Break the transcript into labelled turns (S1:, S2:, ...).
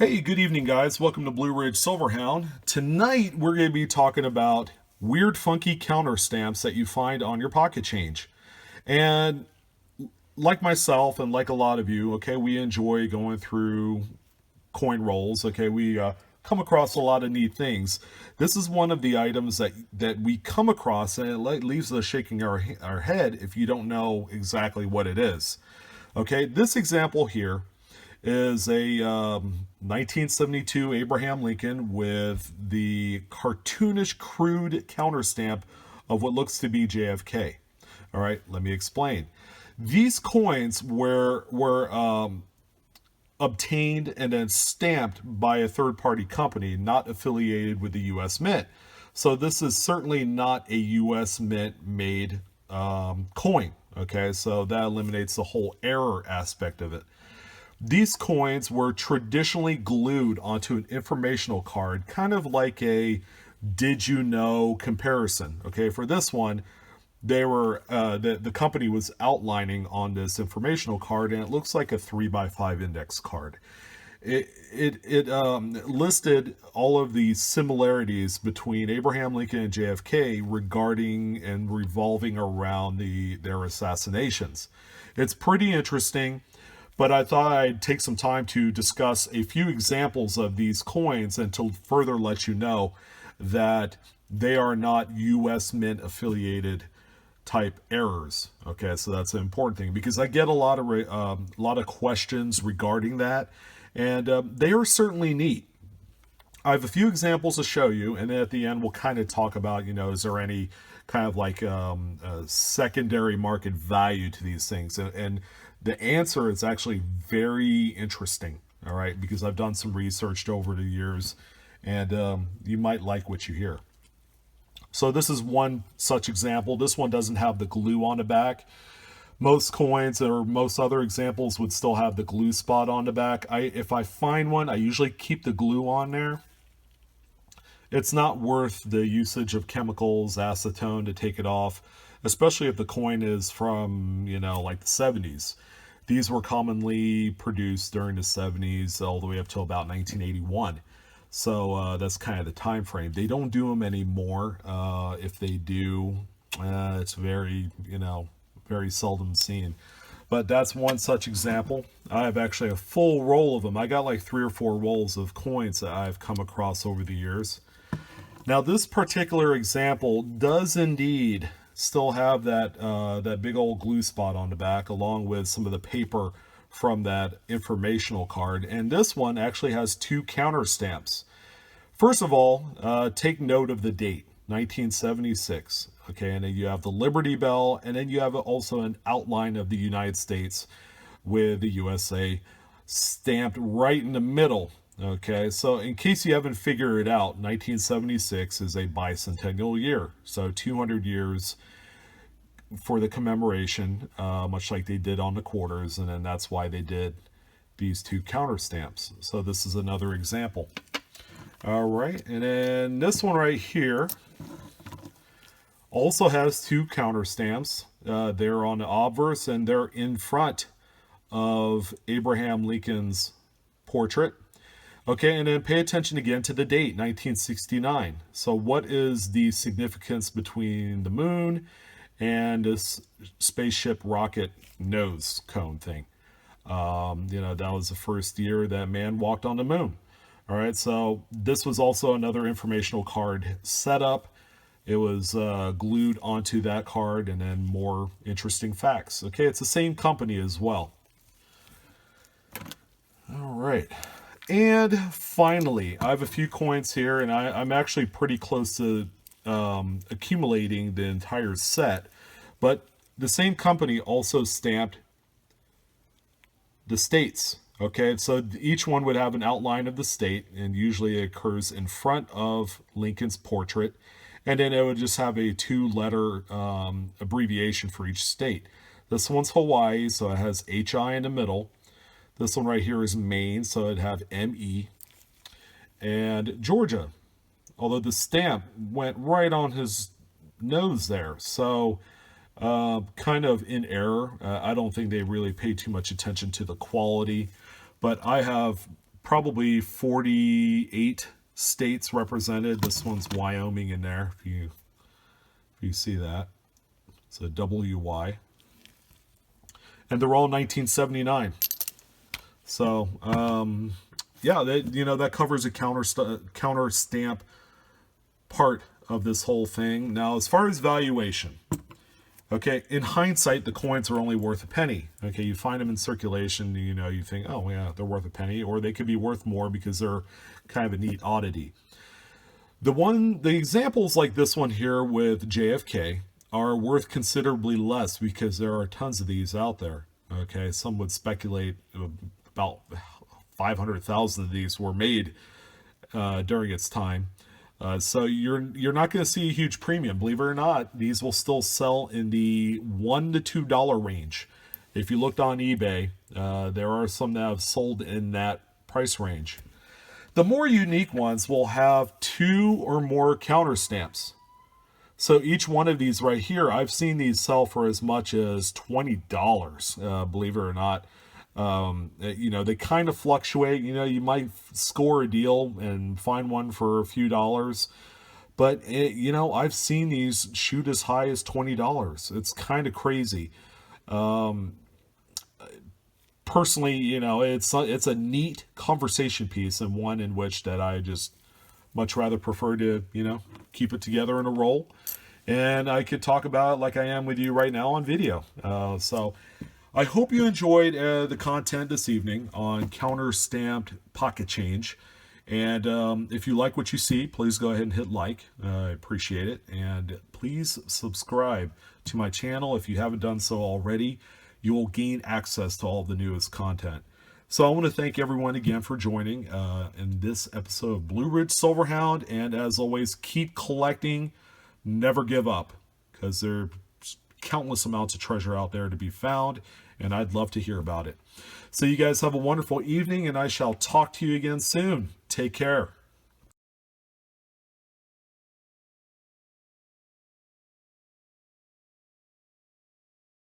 S1: Hey, good evening, guys. Welcome to Blue Ridge Silverhound. Tonight, we're going to be talking about weird, funky counter stamps that you find on your pocket change. And like myself and like a lot of you, okay, we enjoy going through coin rolls. Okay, we come across a lot of neat things. This is one of the items that we come across, and it leaves us shaking our head if you don't know exactly what it is. Okay, this example here is a 1972 Abraham Lincoln with the cartoonish, crude counter stamp of what looks to be JFK. All right, let me explain. These coins were obtained and then stamped by a third-party company, not affiliated with the U.S. Mint. So this is certainly not a U.S. Mint made coin. Okay, so that eliminates the whole error aspect of it. These coins were traditionally glued onto an informational card, kind of like a did you know comparison. Okay, for this one, they were the company was outlining on this informational card, and it looks like a 3x5 index card. It listed all of the similarities between Abraham Lincoln and JFK regarding and revolving around their assassinations. It's pretty interesting. But I thought I'd take some time to discuss a few examples of these coins and to further let you know that they are not U.S. Mint affiliated type errors. Okay, so that's an important thing because I get a lot of questions regarding that, and they are certainly neat. I have a few examples to show you, and then at the end we'll kind of talk about, is there any kind of like secondary market value to these things, and the answer is actually very interesting. All right, because I've done some research over the years, and you might like what you hear. So this is one such example. This one doesn't have the glue on the back. Most coins or most other examples would still have the glue spot on the back. If I find one, I usually keep the glue on there. It's not worth the usage of chemicals, acetone to take it off, especially if the coin is from, like the 70s. These were commonly produced during the 70s all the way up till about 1981. So that's kind of the time frame. They don't do them anymore. If they do, it's very, very seldom seen. But that's one such example. I have actually a full roll of them. I got like 3 or 4 rolls of coins that I've come across over the years. Now, this particular example does indeed still have that big old glue spot on the back, along with some of the paper from that informational card. And this one actually has 2 counter stamps. First of all, take note of the date, 1976. Okay, and then you have the Liberty Bell, and then you have also an outline of the United States with the USA stamped right in the middle. Okay, so in case you haven't figured it out, 1976 is a bicentennial year. So 200 years for the commemoration, much like they did on the quarters, and then that's why they did these 2 counter stamps. So this is another example. All right, and then this one right here also has 2 counter stamps. They're on the obverse, and they're in front of Abraham Lincoln's portrait. Okay, and then pay attention again to the date, 1969. So what is the significance between the moon and this spaceship rocket nose cone thing? That was the first year that man walked on the moon. All right, so this was also another informational card setup. It was glued onto that card, and then more interesting facts. Okay, it's the same company as well. All right. And finally, I have a few coins here, and I'm actually pretty close to accumulating the entire set. But the same company also stamped the states. Okay, so each one would have an outline of the state, and usually it occurs in front of Lincoln's portrait. And then it would just have a 2-letter abbreviation for each state. This one's Hawaii, so it has HI in the middle. This one right here is Maine, so it'd have ME. And Georgia, although the stamp went right on his nose there. So kind of in error. I don't think they really paid too much attention to the quality. But I have probably 48 states represented. This one's Wyoming in there, if you see that. It's a WY. And they're all 1979. So, yeah, that covers a counter stamp part of this whole thing. Now, as far as valuation, okay, in hindsight, the coins are only worth a penny. Okay, you find them in circulation, you think, oh yeah, they're worth a penny, or they could be worth more because they're kind of a neat oddity. The examples like this one here with JFK are worth considerably less because there are tons of these out there. Okay, some would speculate about 500,000 of these were made during its time. So you're not going to see a huge premium. Believe it or not, these will still sell in the $1 to $2 range. If you looked on eBay, there are some that have sold in that price range. The more unique ones will have 2 or more counter stamps. So each one of these right here, I've seen these sell for as much as $20, believe it or not. They kind of fluctuate. You might score a deal and find one for a few dollars. But, I've seen these shoot as high as $20. It's kind of crazy. Personally, it's a neat conversation piece and one in which that I just much rather prefer to, keep it together in a roll. And I could talk about it like I am with you right now on video. So I hope you enjoyed the content this evening on counter-stamped pocket change. And if you like what you see, please go ahead and hit like. I appreciate it. And please subscribe to my channel if you haven't done so already. You will gain access to all the newest content. So I want to thank everyone again for joining in this episode of Blue Ridge Silverhound. And as always, keep collecting. Never give up, because there's countless amounts of treasure out there to be found, and I'd love to hear about it. So you guys have a wonderful evening, and I shall talk to you again soon. Take care.